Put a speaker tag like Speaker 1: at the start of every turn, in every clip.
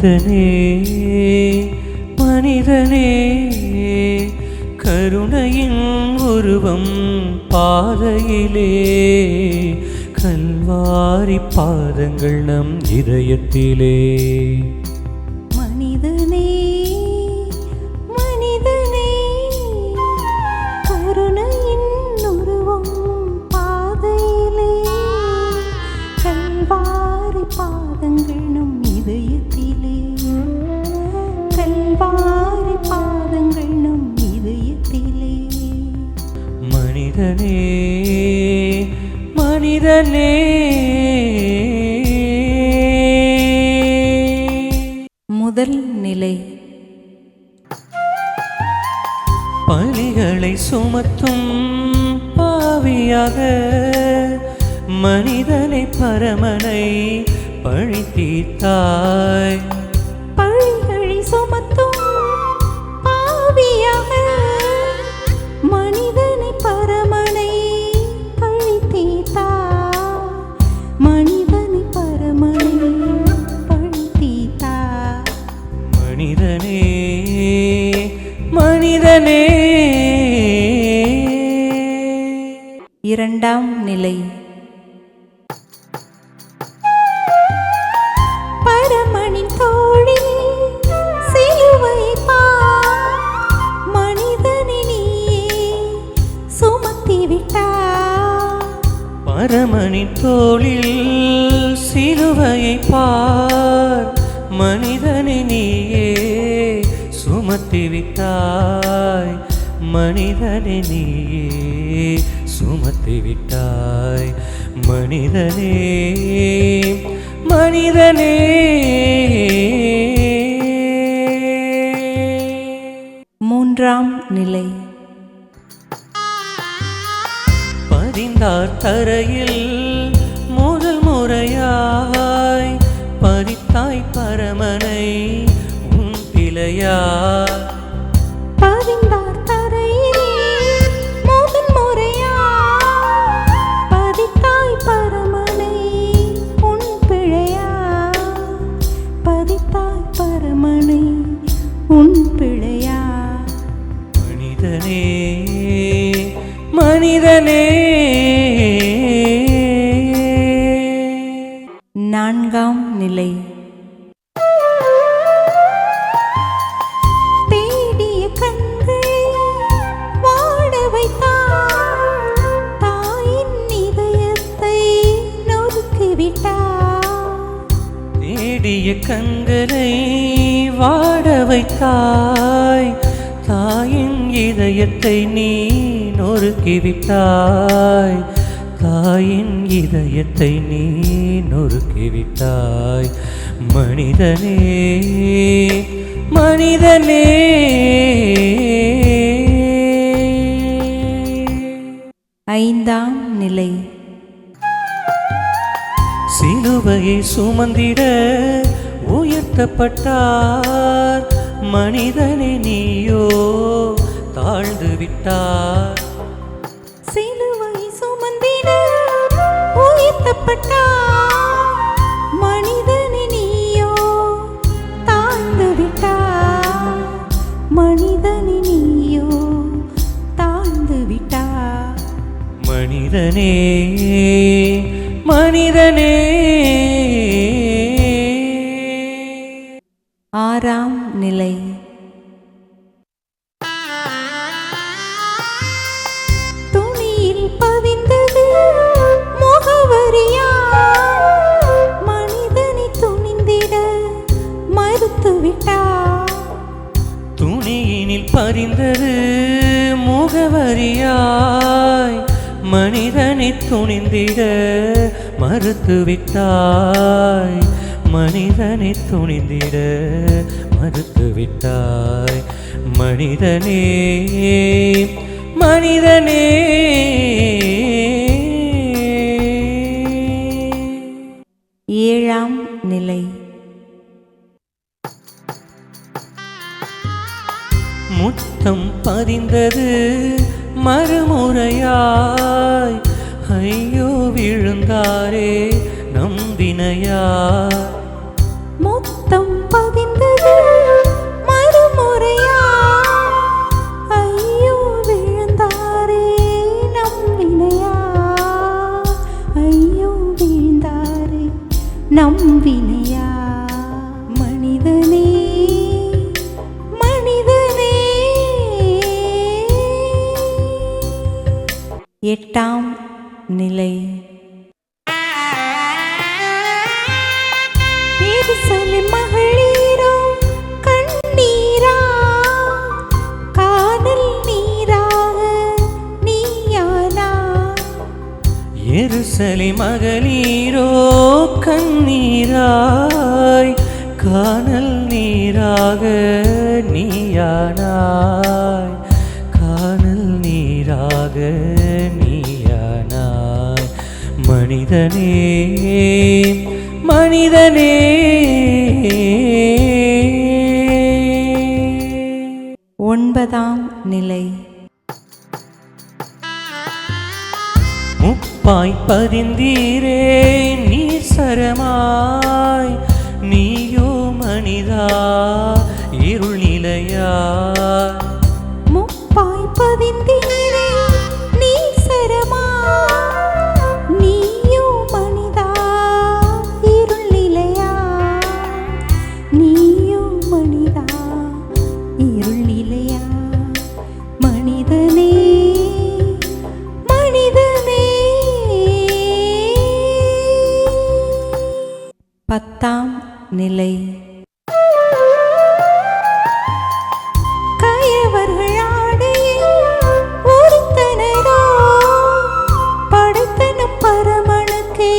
Speaker 1: மனிதனே மனிதனே கருணையின் உருவம் பாதையிலே கல்வாரி பாதங்கள் நம் இதயத்திலே.
Speaker 2: மனிதனே மனிதனே கருணையின் உருவம் பாதையிலே கல்வாரி பாதங்கள் நம் இதயத்திலே கல்வாரி பாதங்கள் நம் இதயத்திலே.
Speaker 1: மனிதனே மனிதனே
Speaker 2: முதல் நிலை.
Speaker 1: பலிகளை சுமத்தும் பாவியாக மனிதனை பரமனை பழி தீர்த்தாய்.
Speaker 2: பழிகளை சுமத்தும் பாவியாக மனிதனை பரமனை பழி தீர்த்தாய். மனிதனை பரமனை பழி தீர்த்தாய்.
Speaker 1: மனிதனே மனிதனே.
Speaker 2: இரண்டாம் நிலை. பரமனின் தோளில் சிலுவைப் பார் மனிதனை நீயே சுமத்தி விட்டாய்.
Speaker 1: பரமனின் தோளில் சிலுவையை பார் மனிதனை நீயே சுமத்தி விட்டாய். மனிதனை நீயே சுமத்தி விட்டாய். மனிதனே மனிதனே.
Speaker 2: மூன்றாம் நிலை.
Speaker 1: பதிந்தார் தரையில் முதல் முறையாய் பறித்தாய் பரமனை உன் பிழையாய்.
Speaker 2: பதிந்தார் தரையில் முதல் முறையாய் பதித்தாய் பரமனை உன் பிழையாய். பதித்தாய் பரமனை உன் பிழையாய்.
Speaker 1: மனிதனே மனிதனே.
Speaker 2: நான்காம் நிலை. தேடிய கண்கள் வாட வைத்தாய். தாயின் இதயத்தை நொறுக்கிவிட்டாய்.
Speaker 1: தேடிய கண்களை வாட வைத்தாய். தாயின் இதயத்தை நீ நொறுக்கிவிட்டாய். தாயின் இதயத்தை நீ நொறுக்கிவிட்டாய். மனிதனே மனிதனே.
Speaker 2: ஐந்தாம் நிலை.
Speaker 1: சிலுவையை சுமந்திட உயர்த்தப்பட்டார் மனிதனை நீயோ தாழ்ந்து விட்டார்.
Speaker 2: சிலுவை சுமந்திட உயர்த்தப்பட்டார் மனிதனை நீயோ தாழ்ந்து விட்டார். மனிதனை நீயோ தாழ்ந்து விட்டார்.
Speaker 1: மனிதனே மனிதனே.
Speaker 2: ஆறாம் நிலை. துணியில் பதிந்தது முகவரியாய் மனிதனை துணிந்திட மறுத்துவிட்டார்.
Speaker 1: துணியினில் பறிந்தது முகவரியாய் மனிதனை துணிந்திட மறுத்துவிட்டாய். மனிதனை துணிந்திட மறுத்துவிட்டாய். மனிதனே மனிதனே.
Speaker 2: ஏழாம் நிலை.
Speaker 1: முத்தம் பதிந்தது மறுமுறையாய் ஐயோ விழுந்தாரே நம்பினையாய்.
Speaker 2: முத்தம் 8ஆம் நிலை. எருசலேம் மகளீரோ கண்ணீரா, கானல் நீராக நீயானா.
Speaker 1: எருசலேம் மகளீரோ கண்ணீராய், கானல் நீராக நீயானாய், கானல் நீராக நீயானாய். மனிதனே மனிதனே,
Speaker 2: 9ஆம் நிலை.
Speaker 1: முப்பாய் பதிந்தீரே நீர் சரமாய், நீயோ மனிதா இருள் நிலையா.
Speaker 2: முப்பாய் பதிந்தீரே நீர் சரமாய், நீயோ மனிதா இருள் நிலையா, நீயோ மனிதா இருள் நிலையா. மனிதனே மனிதனே. 10ஆம் நிலை. கயவர்கள் ஆடையில் ஒருத்தனரோ, படைத்தனம் பரமனுக்கே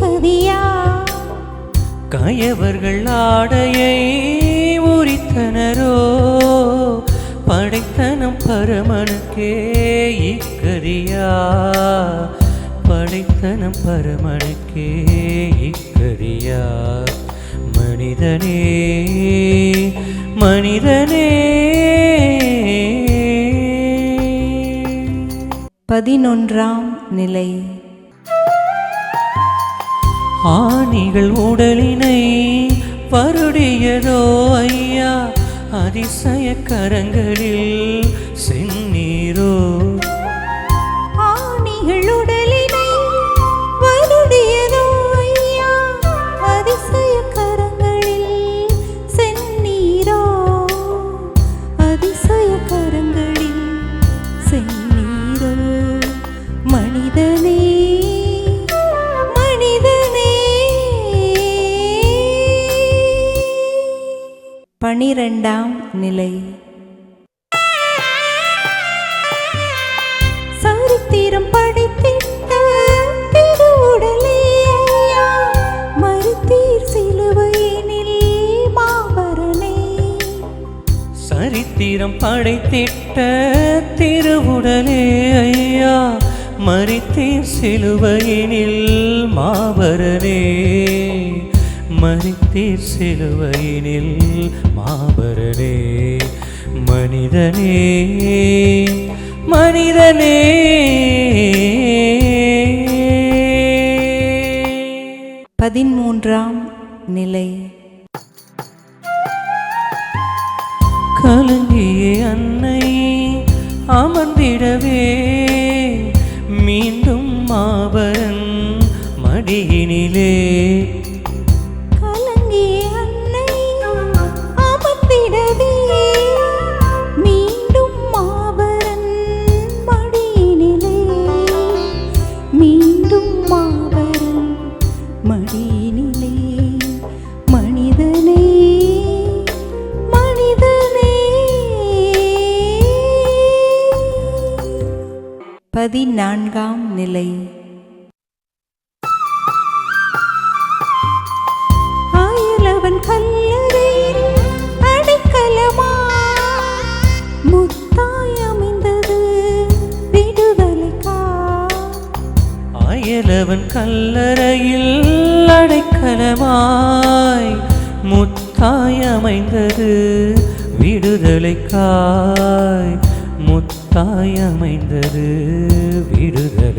Speaker 2: கதியா.
Speaker 1: கயவர்கள் ஆடையை உரித்தனரோ, படைத்தனம் பரமனுக்கே இக்கதியா, படைத்தனம் பரமனுக்கே இக்கதியா. மனிதனே மனிதனே.
Speaker 2: 11ஆம் நிலை.
Speaker 1: ஆணிகள் உடலினை வருடியதோ ஐயா, அதிசய கரங்களில் செந்நீரோ.
Speaker 2: ஆணிகள் உடலினை வருடியதோ ஐயா, அதிசய கரங்களில் செந்நீரோ, அதிசய கரங்களில் செந்நீரோ. மனிதனே மனிதனே. 12ஆம் நிலை. சரித்திரம் படைத்திட்ட திருவுடலே ஐயா, மரித்தீர் சிலுவையினில் மாபரனே.
Speaker 1: சரித்திரம் படைத்திட்ட திருவுடலே ஐயா, மரித்தீர் சிலுவையினில் மாபரனே, மரித்தீர் சிலுவையினில் மாபரனே. மனிதனே மனிதனே.
Speaker 2: 13ஆம் நிலை.
Speaker 1: கலங்கிய அன்னை அமர்ந்திடவே, மீண்டும் மாபரன் மடியினிலே.
Speaker 2: கலங்கிய அன்னை அமர்ந்திடவே, மீண்டும் மாபரன் மடியினிலே, மீண்டும் மாபரன் மடியினிலே. மனிதனே மனிதனே. 14ஆம் நிலை. ஆயலவன் கல்லறையில் அடைக்கலமா, முத்தாய் அமைந்தது விடுதலைக்கா.
Speaker 1: ஆயலவன் கல்லறையில் அடைக்கலமாய், முத்தாய் அமைந்தது விடுதலைக்காய், முத்தாய் அமைந்தது விடுதலை.